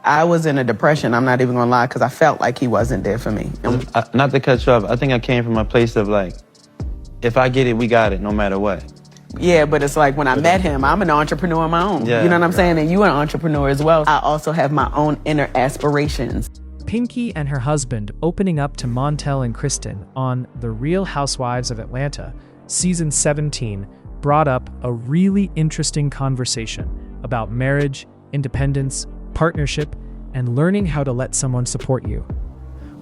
I was in a depression, I'm not even gonna lie, because I felt like he wasn't there for me. Not to cut you off, I think I came from a place of like, if I get it, we got it, no matter what. Yeah, but it's like when I met him, I'm an entrepreneur of my own. Yeah. You know what I'm saying? And you're an entrepreneur as well. I also have my own inner aspirations. Pinky and her husband opening up to Montell and Kristin on The Real Housewives of Atlanta, Season 17, brought up a really interesting conversation about marriage, independence, partnership, and learning how to let someone support you.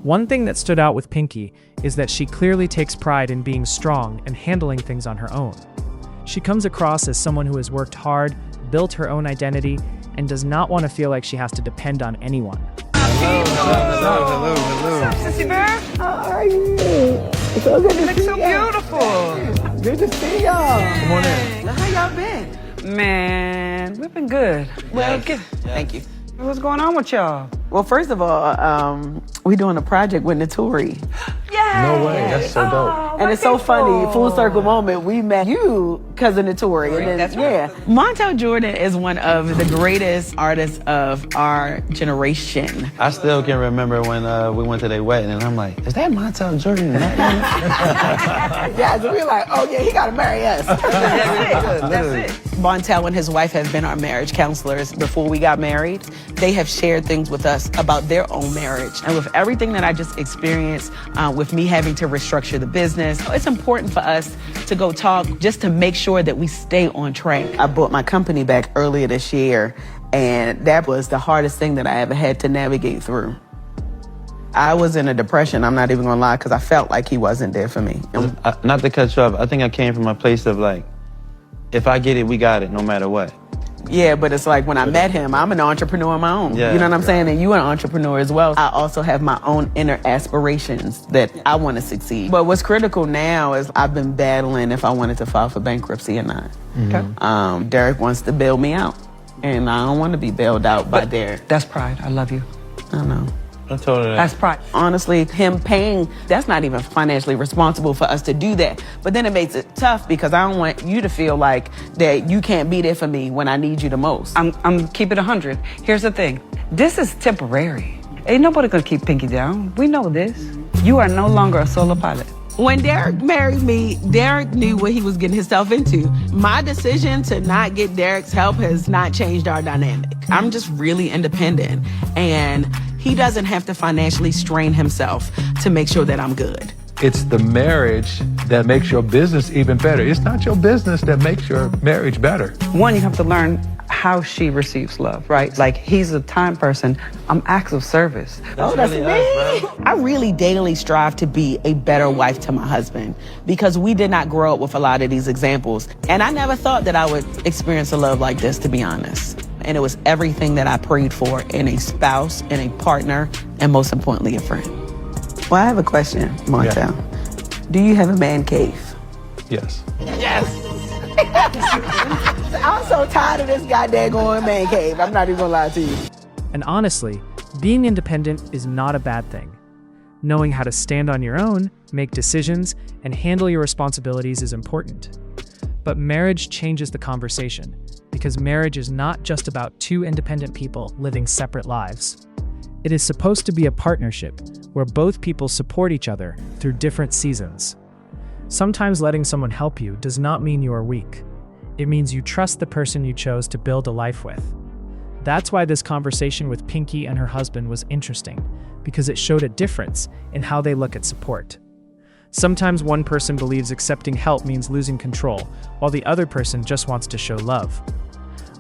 One thing that stood out with Pinky is that she clearly takes pride in being strong and handling things on her own. She comes across as someone who has worked hard, built her own identity, and does not want to feel like she has to depend on anyone. Hello. What's up, sissy bear? How are you? It's so good to You look see so beautiful. Good to see y'all. Come on in. How y'all been? Man, we've been good. Well, Thank you. what's going on with y'all? Well, first of all, we're doing a project with Notori. Yay! No way, that's so dope. And it's so funny, full circle moment, we met you because of Notori. And then, That's right. yeah. Montel Jordan is one of the greatest artists of our generation. I still can remember when we went to their wedding, and I'm like, is that Montell Jordan? Yeah, so we're like, oh yeah, he gotta marry us. That's it. Montell and his wife have been our marriage counselors before we got married. They have shared things with us about their own marriage. And with everything that I just experienced, with me having to restructure the business, it's important for us to go talk just to make sure that we stay on track. I brought my company back earlier this year, and that was the hardest thing that I ever had to navigate through. I was in a depression, I'm not even gonna lie, because I felt like he wasn't there for me. Not to cut you off, I think I came from a place of like, if I get it, we got it, no matter what. Yeah, but it's like when I met him, I'm an entrepreneur of my own. Yeah. You know what I'm saying? And you're an entrepreneur as well. I also have my own inner aspirations that I want to succeed. But what's critical now is I've been battling if I wanted to file for bankruptcy or not. Okay. Derek wants to bail me out, and I don't want to be bailed out by Derek. That's pride. I love you. I know. I told her that. That's pride. Honestly, him paying, that's not even financially responsible for us to do that. But then it makes it tough because I don't want you to feel like that you can't be there for me when I need you the most. I'm keeping 100. Here's the thing. This is temporary. Ain't nobody gonna keep Pinky down. We know this. You are no longer a solo pilot. When Derek married me, Derek knew what he was getting himself into. My decision to not get Derek's help has not changed our dynamic. I'm just really independent, and he doesn't have to financially strain himself to make sure that I'm good. It's the marriage that makes your business even better. It's not your business that makes your marriage better. One, you have to learn how she receives love, right? Like, he's a time person. I'm acts of service. That's really me. us, bro. I really daily strive to be a better wife to my husband because we did not grow up with a lot of these examples. And I never thought that I would experience a love like this, to be honest. And it was everything that I prayed for in a spouse, in a partner, and most importantly, a friend. Well, I have a question, Montell. Yeah. Do you have a man cave? Yes. I'm so tired of this goddamn going man cave. I'm not even gonna lie to you. And honestly, being independent is not a bad thing. Knowing how to stand on your own, make decisions, and handle your responsibilities is important. But marriage changes the conversation, because marriage is not just about two independent people living separate lives. It is supposed to be a partnership where both people support each other through different seasons. Sometimes letting someone help you does not mean you are weak. It means you trust the person you chose to build a life with. That's why this conversation with Pinky and her husband was interesting, because it showed a difference in how they look at support. Sometimes one person believes accepting help means losing control, while the other person just wants to show love.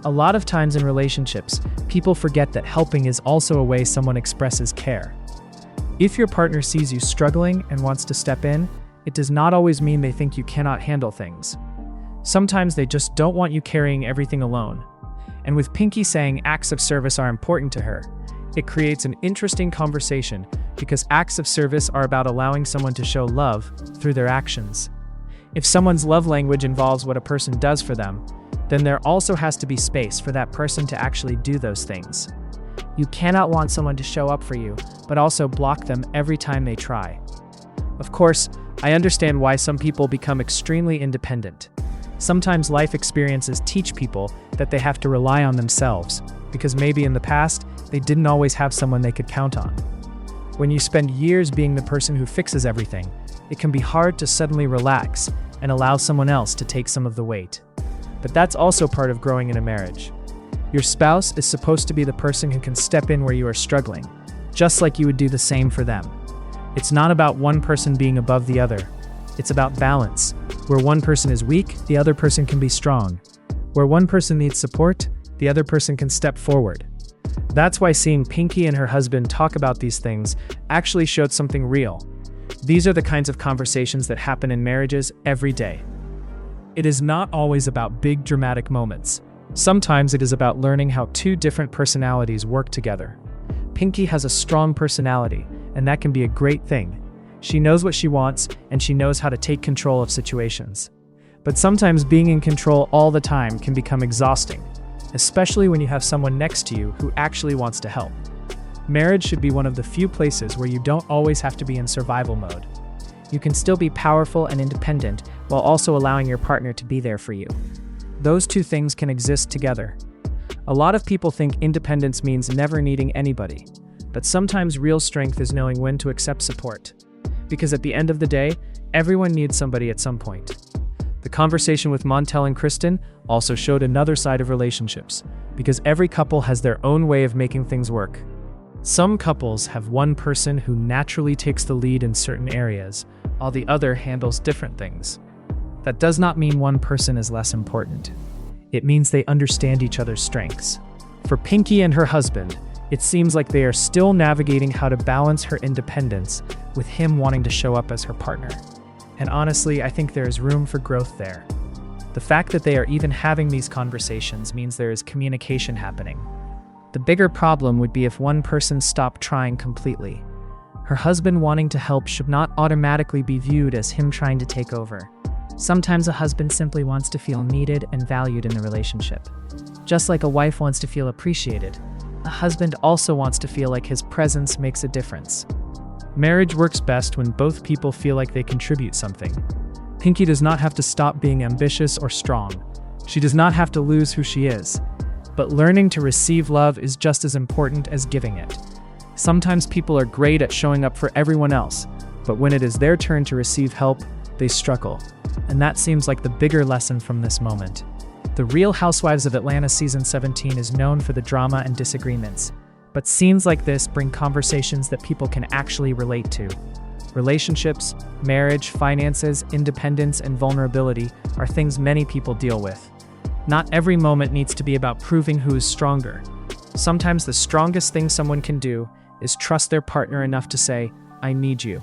A lot of times in relationships, people forget that helping is also a way someone expresses care. If your partner sees you struggling and wants to step in, it does not always mean they think you cannot handle things. Sometimes they just don't want you carrying everything alone. And with Pinky saying acts of service are important to her, it creates an interesting conversation because acts of service are about allowing someone to show love through their actions. If someone's love language involves what a person does for them, then there also has to be space for that person to actually do those things. You cannot want someone to show up for you, but also block them every time they try. Of course, I understand why some people become extremely independent. Sometimes life experiences teach people that they have to rely on themselves, because maybe in the past, they didn't always have someone they could count on. When you spend years being the person who fixes everything, it can be hard to suddenly relax and allow someone else to take some of the weight. But that's also part of growing in a marriage. Your spouse is supposed to be the person who can step in where you are struggling, just like you would do the same for them. It's not about one person being above the other. It's about balance. Where one person is weak, the other person can be strong. Where one person needs support, the other person can step forward. That's why seeing Pinky and her husband talk about these things actually showed something real. These are the kinds of conversations that happen in marriages every day. It is not always about big dramatic moments. Sometimes it is about learning how two different personalities work together. Pinky has a strong personality, and that can be a great thing. She knows what she wants, and she knows how to take control of situations. But sometimes being in control all the time can become exhausting, especially when you have someone next to you who actually wants to help. Marriage should be one of the few places where you don't always have to be in survival mode. You can still be powerful and independent while also allowing your partner to be there for you. Those two things can exist together. A lot of people think independence means never needing anybody, but sometimes real strength is knowing when to accept support. Because at the end of the day, everyone needs somebody at some point. The conversation with Montell and Kristin also showed another side of relationships, because every couple has their own way of making things work. Some couples have one person who naturally takes the lead in certain areas, while the other handles different things. That does not mean one person is less important. It means they understand each other's strengths. For Pinky and her husband, it seems like they are still navigating how to balance her independence with him wanting to show up as her partner. And honestly, I think there is room for growth there. The fact that they are even having these conversations means there is communication happening. The bigger problem would be if one person stopped trying completely. Her husband wanting to help should not automatically be viewed as him trying to take over. Sometimes a husband simply wants to feel needed and valued in the relationship. Just like a wife wants to feel appreciated, a husband also wants to feel like his presence makes a difference. Marriage works best when both people feel like they contribute something. Pinky does not have to stop being ambitious or strong. She does not have to lose who she is. But learning to receive love is just as important as giving it. Sometimes people are great at showing up for everyone else, but when it is their turn to receive help, they struggle. And that seems like the bigger lesson from this moment. The Real Housewives of Atlanta Season 17 is known for the drama and disagreements, but scenes like this bring conversations that people can actually relate to. Relationships, marriage, finances, independence, and vulnerability are things many people deal with. Not every moment needs to be about proving who is stronger. Sometimes the strongest thing someone can do is trust their partner enough to say, "I need you."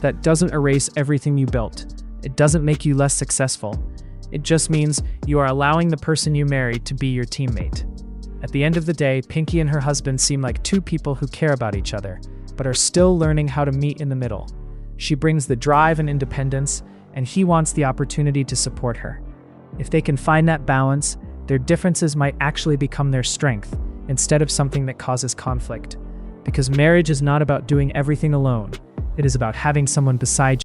That doesn't erase everything you built. It doesn't make you less successful. It just means you are allowing the person you married to be your teammate. At the end of the day, Pinky and her husband seem like two people who care about each other, but are still learning how to meet in the middle. She brings the drive and independence, and he wants the opportunity to support her. If they can find that balance, their differences might actually become their strength, instead of something that causes conflict. Because marriage is not about doing everything alone. It is about having someone beside you